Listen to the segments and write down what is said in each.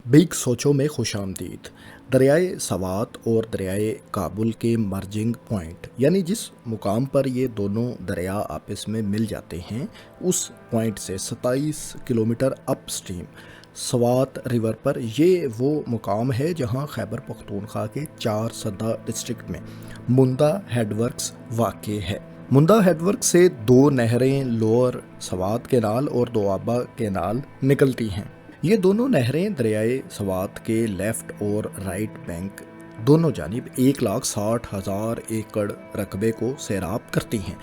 Big सोचो में खुश आमदीद। दरियाए सवात और दरियाए काबुल के मर्जिंग पॉइंट यानी जिस मुकाम पर ये दोनों दरिया आपस में मिल जाते हैं, उस पॉइंट से 27 kilometre up stream Swat river पर ये वो मुकाम है जहां खैबर पख्तूनख्वा के 4 सदा डिस्ट्रिक्ट में मुंदा हेडवर्क्स वाक़ है। मुंदा हेडवर्क से 2 नहरें लोअर सवात केनाल और दोआबा केनाल निकलती हैं। ये दोनों नहरें दरियाए सवात के लेफ़्ट और राइट बैंक दोनों जानिब 1,60,000 एकड़ रकबे को सैराब करती हैं।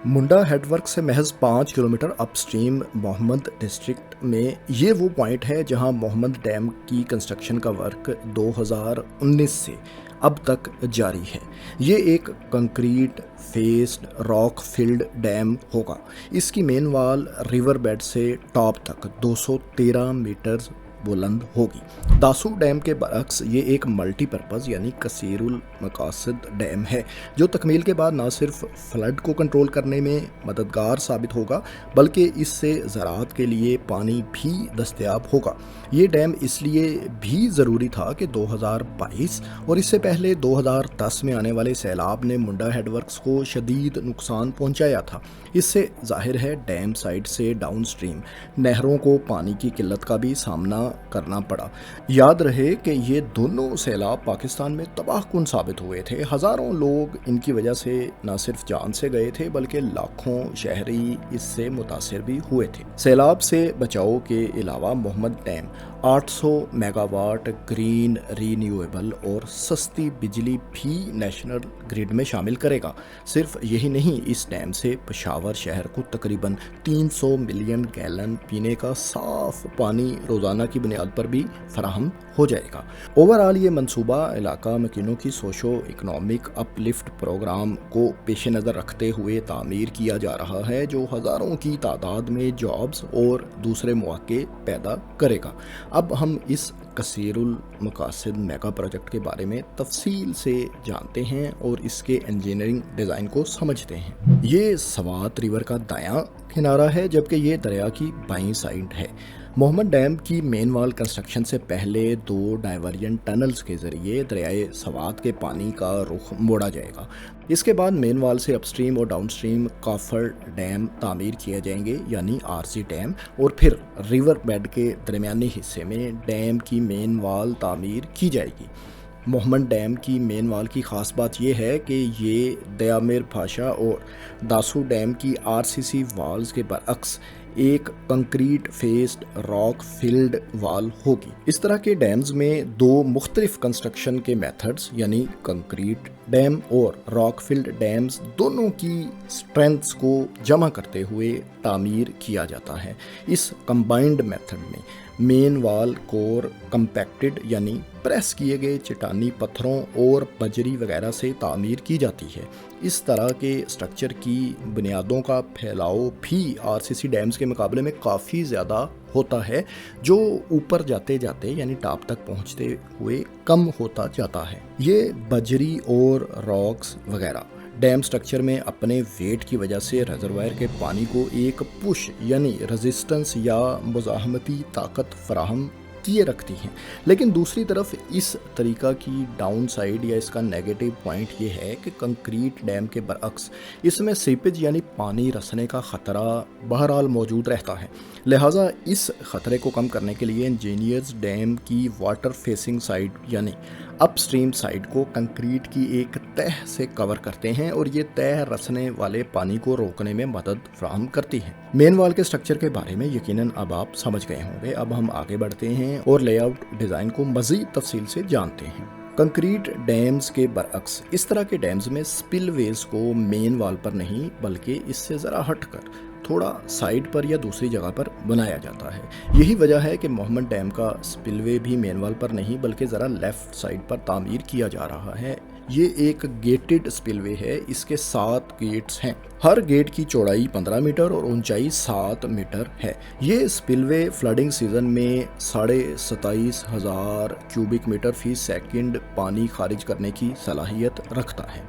मुंडा हेडवर्क से महज 5 किलोमीटर अपस्ट्रीम मोहम्मद डिस्ट्रिक्ट में ये वो पॉइंट है जहां मोहम्मद डैम की कंस्ट्रक्शन का वर्क 2019 से अब तक जारी है। ये एक concrete faced rock field dam होगा। इसकी मेन वाल रिवर बेड से टॉप तक 213 मीटर बुलंद होगी। दासू डैम के बरक्स ये एक मल्टीपर्पज़ यानी कसीरुल मकासद डैम है जो तकमील के बाद न सिर्फ फ्लड को कंट्रोल करने में मददगार साबित होगा बल्कि इससे ज़राअत के लिए पानी भी दस्तयाब होगा। ये डैम इसलिए भी ज़रूरी था कि 2022 और इससे पहले 2010 में आने वाले सैलाब ने मुंडा हेडवर्क्स को शदीद नुकसान पहुंचाया था। इससे जाहिर है डैम साइड से डाउन स्ट्रीम नहरों को पानी की किल्लत का भी सामना करना पड़ा। याद रहे कि ये दोनों सैलाब पाकिस्तान में तबाहकुन साबित हुए थे। हज़ारों लोग इनकी वजह से न सिर्फ जान से गए थे बल्कि लाखों शहरी इससे मुतासिर भी हुए थे। सैलाब से बचाव के अलावा Mohmand dam 800 megawatt green renewable और सस्ती बिजली भी नेशनल ग्रिड में शामिल करेगा। सिर्फ यही नहीं, इस डैम से पेशावर शहर को तकरीबन 300 मिलियन गैलन पीने का साफ पानी रोज़ाना की बुनियाद पर भी फराहम हो जाएगा। ओवरऑल ये मंसूबा इलाका मकीनों की सोशो इकनॉमिक अपलिफ्ट प्रोग्राम को पेश नज़र रखते हुए तामीर किया जा रहा है जो हज़ारों की तादाद में जॉब्स और दूसरे मौके पैदा करेगा। अब हम इस कसीरुल मकासद मेगा प्रोजेक्ट के बारे में तफसील से जानते हैं और इसके इंजीनियरिंग डिज़ाइन को समझते हैं। ये सवात रिवर का दायां किनारा है जबकि ये दरिया की बाईं साइड है। मोहम्मद डैम की मेन वाल कंस्ट्रक्शन से पहले 2 डाइवर्जन टनल्स के ज़रिए दरियाए सवात के पानी का रुख मोड़ा जाएगा। इसके बाद मेन वाल से अपस्ट्रीम और डाउनस्ट्रीम काफर डैम तामीर किए जाएंगे यानी आरसी डैम, और फिर रिवर बेड के दरमियानी हिस्से में डैम की मेन वाल तामीर की जाएगी। मोहम्मद डैम की मेन वाल की ख़ास बात यह है कि ये दयामिर पाशा और दासू डैम की आरसीसी वाल्स के बरअक्स एक कंक्रीट फेस्ड रॉक फिल्ड वाल होगी। इस तरह के डैम्स में 2 मुख्तलिफ कंस्ट्रक्शन के मेथड्स यानी कंक्रीट डैम और रॉक फिल्ड डैम्स दोनों की स्ट्रेंथ्स को जमा करते हुए तामीर किया जाता है। इस कंबाइंड मेथड में मेन वाल कोर कंपैक्टेड यानी प्रेस किए गए चट्टानी पत्थरों और बजरी वगैरह से तामीर की जाती है। इस तरह के स्ट्रक्चर की बुनियादों का फैलाव भी आरसीसी डैम्स के मुकाबले में काफ़ी ज़्यादा होता है जो ऊपर जाते जाते यानी टॉप तक पहुंचते हुए कम होता जाता है। ये बजरी और रॉक्स वगैरह डैम स्ट्रक्चर में अपने वेट की वजह से रिजर्वायर के पानी को एक पुश यानी रेजिस्टेंस या मुज़ाहमती ताकत फराहम किए रखती हैं। लेकिन दूसरी तरफ इस तरीका की डाउन साइड या इसका नेगेटिव पॉइंट ये है कि कंक्रीट डैम के बरअक्स इसमें सीपेज यानी पानी रसने का ख़तरा बहरहाल मौजूद रहता है। लिहाजा इस ख़तरे को कम करने के लिए इंजीनियर्स डैम की वाटर फेसिंग साइड यानी अपस्ट्रीम साइड को कंक्रीट की एक तह से कवर करते हैं और ये तह रसने वाले पानी को रोकने में मदद फराहम करती है। मेन वाल के स्ट्रक्चर के बारे में यकीनन अब आप समझ गए होंगे। अब हम आगे बढ़ते हैं और लेआउट डिज़ाइन को मज़ीद तफसील से जानते हैं। कंक्रीट डैम्स के बरअक्स इस तरह के डैम्स में स्पिलवेज को मेन वाल पर नहीं बल्कि इससे ज़रा हटकर थोड़ा साइड पर या दूसरी जगह पर बनाया जाता है। यही वजह है कि मोहम्मद डैम का स्पिलवे भी मेन वाल पर नहीं बल्कि ज़रा लेफ़्ट साइड पर तामीर किया जा रहा है। ये एक गेटेड स्पिलवे है। इसके 7 गेट्स हैं। हर गेट की चौड़ाई 15 मीटर और ऊंचाई 7 मीटर है। ये स्पिलवे फ्लडिंग सीजन में 27,500 क्यूबिक मीटर फी सेकंड पानी खारिज करने की सलाहियत रखता है।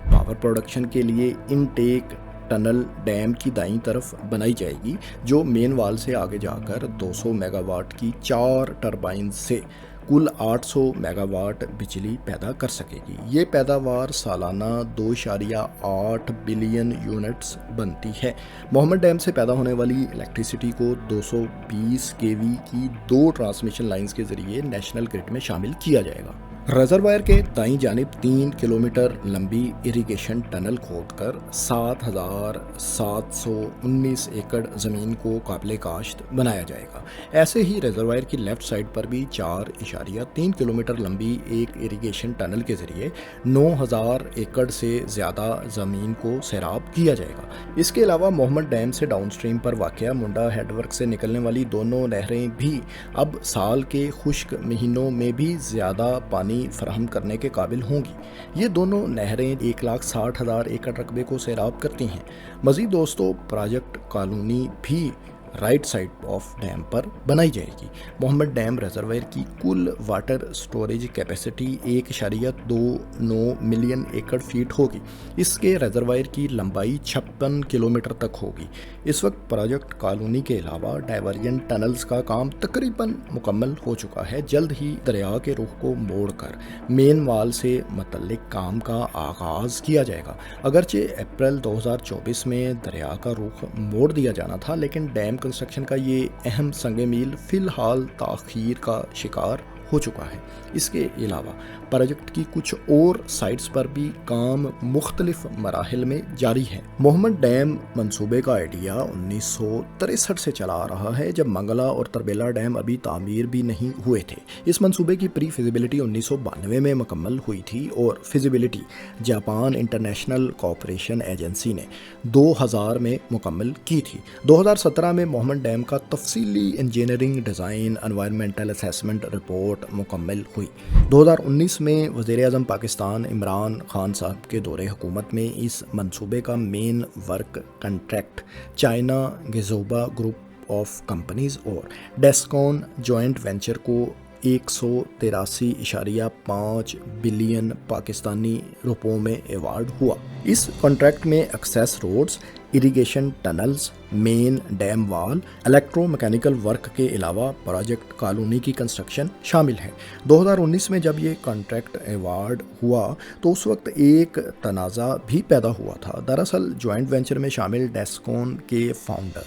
पावर प्रोडक्शन के लिए इनटेक टनल डैम की दाईं तरफ बनाई जाएगी, जो मेन वाल से आगे जाकर 200 मेगावाट की 4 टरबाइन से कुल 800 मेगावाट बिजली पैदा कर सकेगी। ये पैदावार सालाना 2.8 बिलियन यूनिट्स बनती है। मोहम्मद डैम से पैदा होने वाली इलेक्ट्रिसिटी को 220 केवी की 2 ट्रांसमिशन लाइंस के जरिए नेशनल ग्रिड में शामिल किया जाएगा। रिजर्वायर के दाईं जानिब 3 किलोमीटर लंबी इरिगेशन टनल खोदकर 7,719 एकड़ ज़मीन को काबिल काश्त बनाया जाएगा। ऐसे ही रिजर्वायर की लेफ्ट साइड पर भी 4.3 किलोमीटर लंबी एक इरिगेशन टनल के ज़रिए 9,000 एकड़ से ज़्यादा ज़मीन को सैराब किया जाएगा। इसके अलावा मोहम्मद डैम से डाउनस्ट्रीम पर वाक़या मुंडा हेडवर्क से निकलने वाली दोनों नहरें भी अब साल के खुश्क महीनों में भी ज़्यादा पानी फराहम करने के काबिल होंगी। ये दोनों नहरें 1,60,000 एकड़ रकबे को सैराब करती हैं। मज़ीद दोस्तों, प्रोजेक्ट कॉलोनी भी राइट साइड ऑफ डैम पर बनाई जाएगी। मोहम्मद डैम रिजर्वायर की कुल वाटर स्टोरेज कैपेसिटी 1.29 मिलियन एकड़ फीट होगी। इसके रिजर्वायर की लंबाई 56 किलोमीटर तक होगी। इस वक्त प्रोजेक्ट कॉलोनी के अलावा डाइवर्जन टनल्स का काम तकरीबन मुकम्मल हो चुका है। जल्द ही दरिया के रुख को मोड़कर मेन वाल से मुतल्लिक काम का आगाज़ किया जाएगा। अगरचे अप्रैल 2024 में दरिया का रुख मोड़ दिया जाना था, लेकिन डैम कंस्ट्रक्शन का ये अहम संग मील फिलहाल ताख़ीर का शिकार हो चुका है। इसके अलावा प्रोजेक्ट की कुछ और साइट्स पर भी काम मुख्तलिफ मराहिल में जारी है। मोहम्मद डैम मंसूबे का आइडिया 1963 से चला आ रहा है, जब मंगला और तरबेला डैम अभी तामीर भी नहीं हुए थे। इस मंसूबे की प्री फिजिबिलिटी 1992 में मुकम्मल हुई थी और feasibility Japan international cooperation agency ने 2000 में मुकम्मल की थी। 2017 में मोहम्मद डैम का तफसीली engineering design environmental assessment report मुकम्मल हुई। 2019 में वज़ीर-ए-आज़म पाकिस्तान इमरान खान साहब के दौरे हुकूमत में इस मंसूबे का main work contract China Gezhouba group of companies और डेस्कॉन जॉइंट वेंचर को 183.5 बिलियन पाकिस्तानी रुपयों में अवार्ड हुआ। इस कॉन्ट्रैक्ट में access roads, irrigation tunnels, main dam wall, electromechanical work के अलावा प्रोजेक्ट कॉलोनी की कंस्ट्रक्शन शामिल है। 2019 में जब ये कॉन्ट्रैक्ट अवार्ड हुआ तो उस वक्त एक तनाज़ा भी पैदा हुआ था। दरअसल जॉइंट वेंचर में शामिल डेस्कॉन के फाउंडर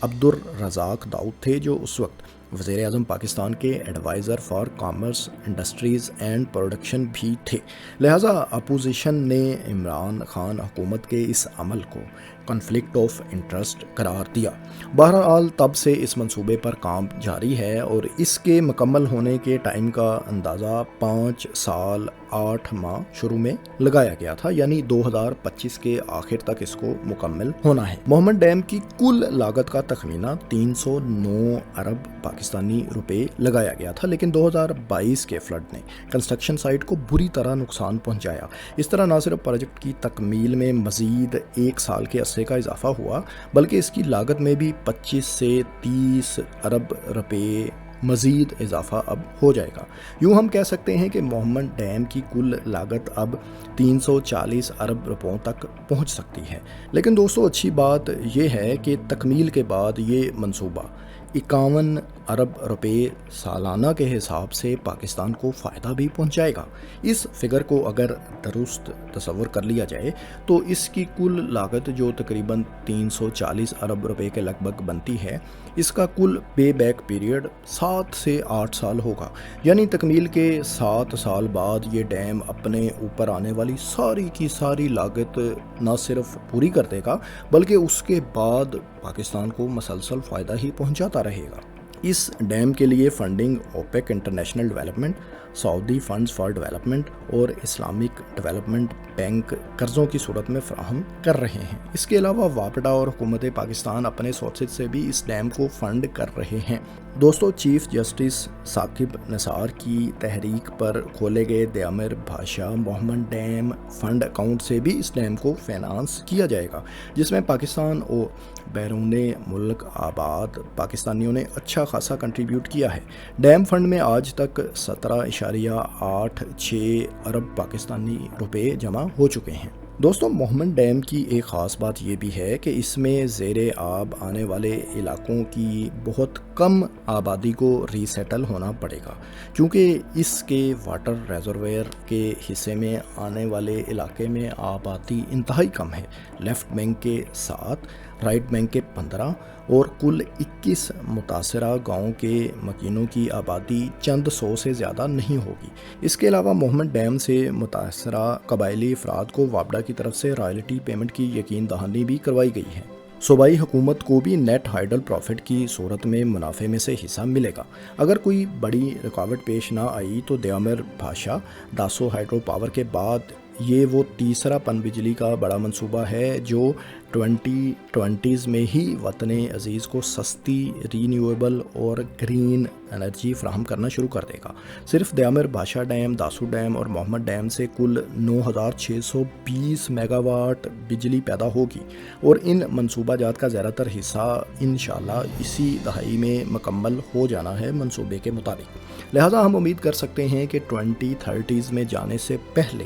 अब्दुल रज़ाक दाऊद थे, जो उस वक्त वज़ीर-ए-आज़म पाकिस्तान के adviser for commerce, industries and production भी थे। लिहाजा अपोजिशन ने इमरान खान हुकूमत के इस अमल को कॉन्फ्लिक्ट ऑफ इंटरेस्ट करार दिया। बहरहाल तब से इस मंसूबे पर काम जारी है और इसके मुकम्मल होने के टाइम का अंदाज़ा 5 साल 8 माह शुरू में लगाया गया था, यानी 2025 के आखिर तक इसको मुकम्मल होना है। मोहम्मद डैम की कुल लागत का तखमीना 309 अरब पाकिस्तानी रुपए लगाया गया था, लेकिन 2022 के फ्लड ने कंस्ट्रक्शन साइट को बुरी तरह नुकसान पहुंचाया। इस तरह न सिर्फ प्रोजेक्ट की तकमील में मजीद 1 साल के अरसे का इजाफा हुआ, बल्कि इसकी लागत में भी 25 से 30 अरब रुपए मज़ीद इजाफा अब हो जाएगा। यूँ हम कह सकते हैं कि मोहम्मद डैम की कुल लागत अब 340 अरब रुपयों तक पहुंच सकती है। लेकिन दोस्तों, अच्छी बात यह है कि तकमील के बाद ये मंसूबा 51 अरब रुपए सालाना के हिसाब से पाकिस्तान को फ़ायदा भी पहुंचाएगा। इस फिगर को अगर दुरुस्त तसव्वुर कर लिया जाए तो इसकी कुल लागत जो तकरीबन 340 अरब रुपए के लगभग बनती है, इसका कुल पे बैक पीरियड 7 से 8 साल होगा। यानी तकमील के 7 साल बाद ये डैम अपने ऊपर आने वाली सारी की सारी लागत न सिर्फ पूरी कर देगा, बल्कि उसके बाद पाकिस्तान को मसलसल फ़ायदा ही पहुंचाता रहेगा। इस डैम के लिए funding OPEC international development, Saudi funds for development और इस्लामिक डेवलपमेंट बैंक कर्ज़ों की सूरत में फराहम कर रहे हैं। इसके अलावा वापडा और हुकूमत पाकिस्तान अपने सोर्सेज से भी इस डैम को फंड कर रहे हैं। दोस्तों, चीफ जस्टिस साकिब निसार की तहरीक पर खोले गए दयामिर भाषा मोहम्मद डैम फंड अकाउंट से भी इस डैम को फाइनेंस किया जाएगा, जिसमें पाकिस्तान और बैरूने मुल्क आबाद पाकिस्तानियों ने अच्छा खासा कंट्रीब्यूट किया है। डैम फंड में आज तक 17.86 अरब पाकिस्तानी रुपए जमा हो चुके हैं। دوستوں محمد ڈیم کی ایک خاص بات یہ بھی ہے کہ اس میں زیر آب آنے والے علاقوں کی بہت کم آبادی کو ری سیٹل ہونا پڑے گا، کیونکہ اس کے واٹر ریزرویئر کے حصے میں آنے والے علاقے میں آبادی انتہائی کم ہے۔ لیفٹ بینک کے 7، رائٹ بینک کے 15 اور کل 21 متاثرہ گاؤں کے مکینوں کی آبادی چند سو سے زیادہ نہیں ہوگی۔ اس کے علاوہ محمد ڈیم سے متاثرہ قبائلی افراد کو وابڈا کی طرف سے رائلٹی پیمنٹ کی یقین دہانی بھی کروائی گئی ہے۔ صوبائی حکومت کو بھی نیٹ ہائیڈل پروفٹ کی صورت میں منافع میں سے حصہ ملے گا۔ اگر کوئی بڑی رکاوٹ پیش نہ آئی تو دیامر بھاشا داسو ہائیڈرو پاور کے بعد یہ وہ تیسرا پن بجلی کا بڑا منصوبہ ہے جو 2020 میں ہی وطن عزیز کو سستی رینیویبل اور گرین انرجی فراہم کرنا شروع کر دے گا۔ صرف دیامر بھاشا ڈیم، داسو ڈیم اور محمد ڈیم سے کل 9620 میگا واٹ بجلی پیدا ہوگی، اور ان منصوبہ جات کا زیادہ تر حصہ انشاءاللہ اسی دہائی میں مکمل ہو جانا ہے منصوبے کے مطابق۔ لہٰذا ہم امید کر سکتے ہیں کہ 2030 میں جانے سے پہلے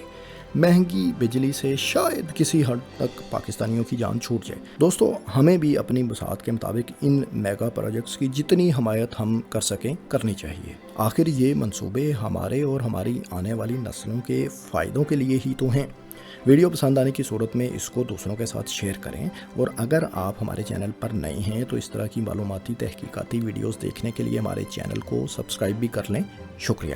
مہنگی بجلی سے شاید کسی حد تک پاکستانیوں کی جان چھوٹ جائے۔ دوستو ہمیں بھی اپنی وسعت کے مطابق ان میگا پروجیکٹس کی جتنی حمایت ہم کر سکیں کرنی چاہیے۔ آخر یہ منصوبے ہمارے اور ہماری آنے والی نسلوں کے فائدوں کے لیے ہی تو ہیں۔ ویڈیو پسند آنے کی صورت میں اس کو دوسروں کے ساتھ شیئر کریں، اور اگر آپ ہمارے چینل پر نئے ہیں تو اس طرح کی معلوماتی تحقیقاتی ویڈیوز دیکھنے کے لیے ہمارے چینل کو سبسکرائب بھی کر لیں۔ شکریہ۔